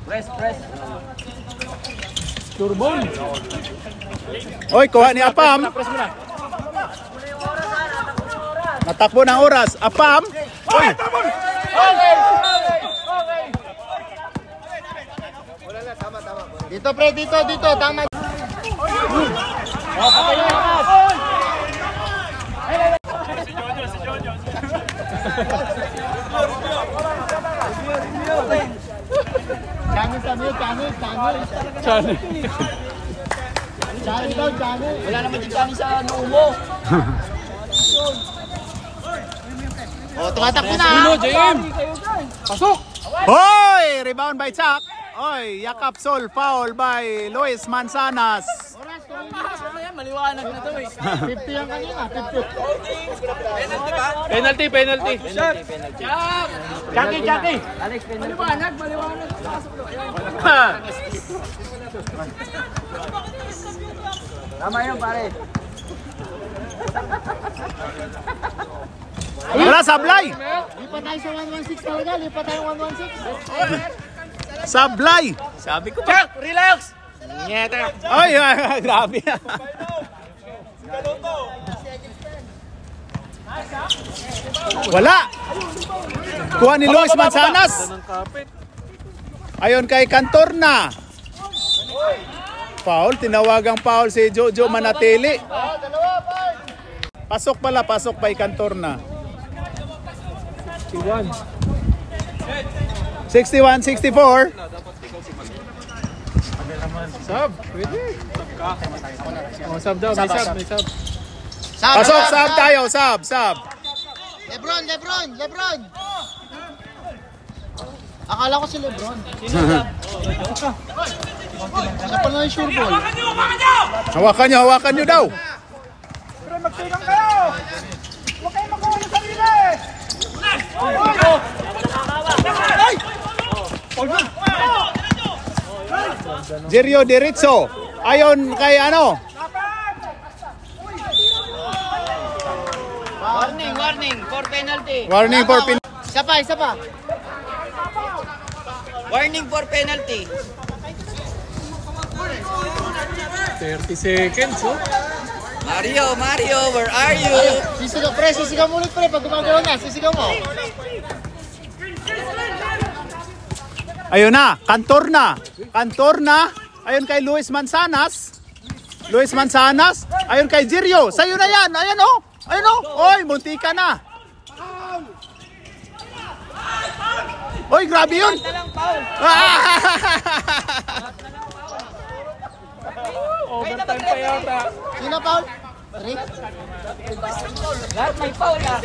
Press. Turbol. Oy, kuha ni Apam. Natakbo ng oras. Apam. Oy. Dito, pre, dito. Tama. Channel. Wala naman dyan sa noo mo. Tumatakbo na. James. Pasok. Hoy, rebound by Chuck. Oy, Yakap Sol, foul by Luis Manzanas. Maliwanag na to eh. 50 yan kanina, 50. Penalty. Jackie. Alex, penalty. Maliwanag. Tama yun, pare. Wala sablay. lipat tayo sa 116 talaga. Lipat tayo 116. Sablay! Sabi ko pa. Relax! Ay, grabe. Wala! Kuha ni Luis Manzanas. Ayon kay Cantorna. Foul, tinawagang foul si Jojo Manatili. Pasok pala, pasok pa Cantorna. 61-64. Sub, pwede. Oh, sub daw, may sub, may sub. Pasok, sub tayo, sub. Lebron. Akala ko si Lebron. Siya pala yung sure ball. Hawakan nyo daw. Magtigang kayo! Huwag kayo makuha ng sarili! Jerio Diritzo. Ayon kay ano? Warning for penalty. Warning for Isa pa. Warning for penalty. 30 seconds, oh. Mario, where are you? Sisigaw mo ulit pre, pag gumagalaw na, sisigaw mo. Ayun na, Cantorna. Ayun kay Luis Manzanas. Ayun kay Jerio. Sa'yo na yan. Ayan oh. Oy, muntika na. Oy, grabe yun. Overtime pa yata. Sino foul? Rick? Lahat may foul ah.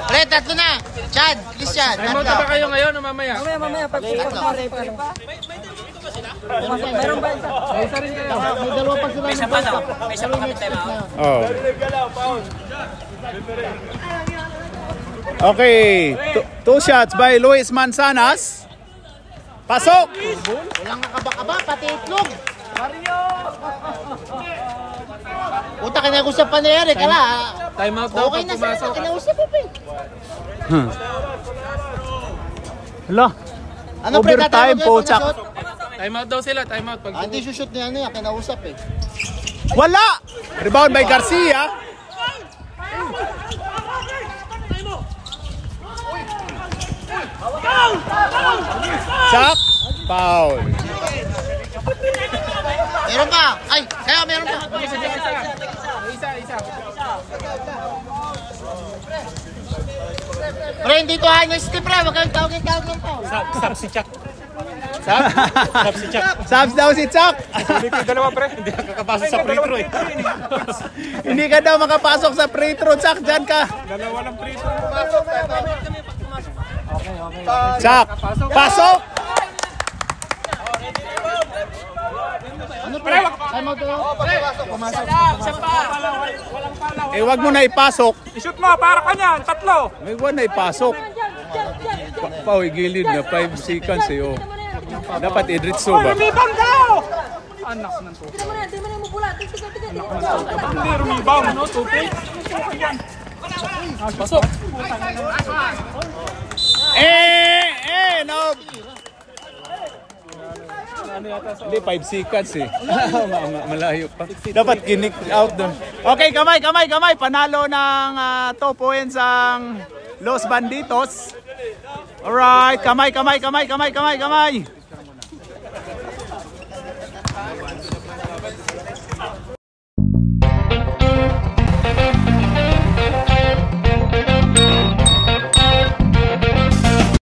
Pre, tatlo na. Chad, Christian, Time out na ba tatlo. kayo ngayon o mamaya? Mamaya pag Tatlo. meron ba isa? May isa rin kayo. May dalawa pa sila. May isa pa na. Oh. Okay, two shots by Luis Manzanas. Pasok. Walang nakabakaba, pati itlog. Puta, kinausap pa na yan eh. Kala, Time out daw okay pag na sila. pumasok. Kinausap pa eh. Hala. Ano pre, Overtime, tatawag yan pag Pochak. nashoot? Time out daw sila, time out. Pag Hindi shoot niya ano yan, kinausap eh. Wala. Rebound by Garcia. Chak. Foul. Meron pa! Ay, kaya meron pa! isa. Pre, hindi to hanya si pre, wag kayong tawagin ng pa. Subs daw si Chak. Hindi ko dalawa pre. Hindi ka kakapasok sa free throw eh. Hindi ka daw makapasok sa free throw, Chak. Diyan ka. Dalawa lang free throw. Chak. Pasok. Ano pre? Time out to. Pumasok. Eh, wag mo na ipasok. I-shoot mo para kanya, tatlo. May wag na ipasok. Pauwi gilid na 5 seconds eh. Oh. Dapat i-dritso ba? Rebound daw! anak ng to. Hindi rebound, no? 2 points. Pasok. No. Hindi, 5 seconds eh. Malayo pa. Dapat kinik out doon. Okay, kamay. Panalo ng 2 points ang Los Banditos. Alright, kamay.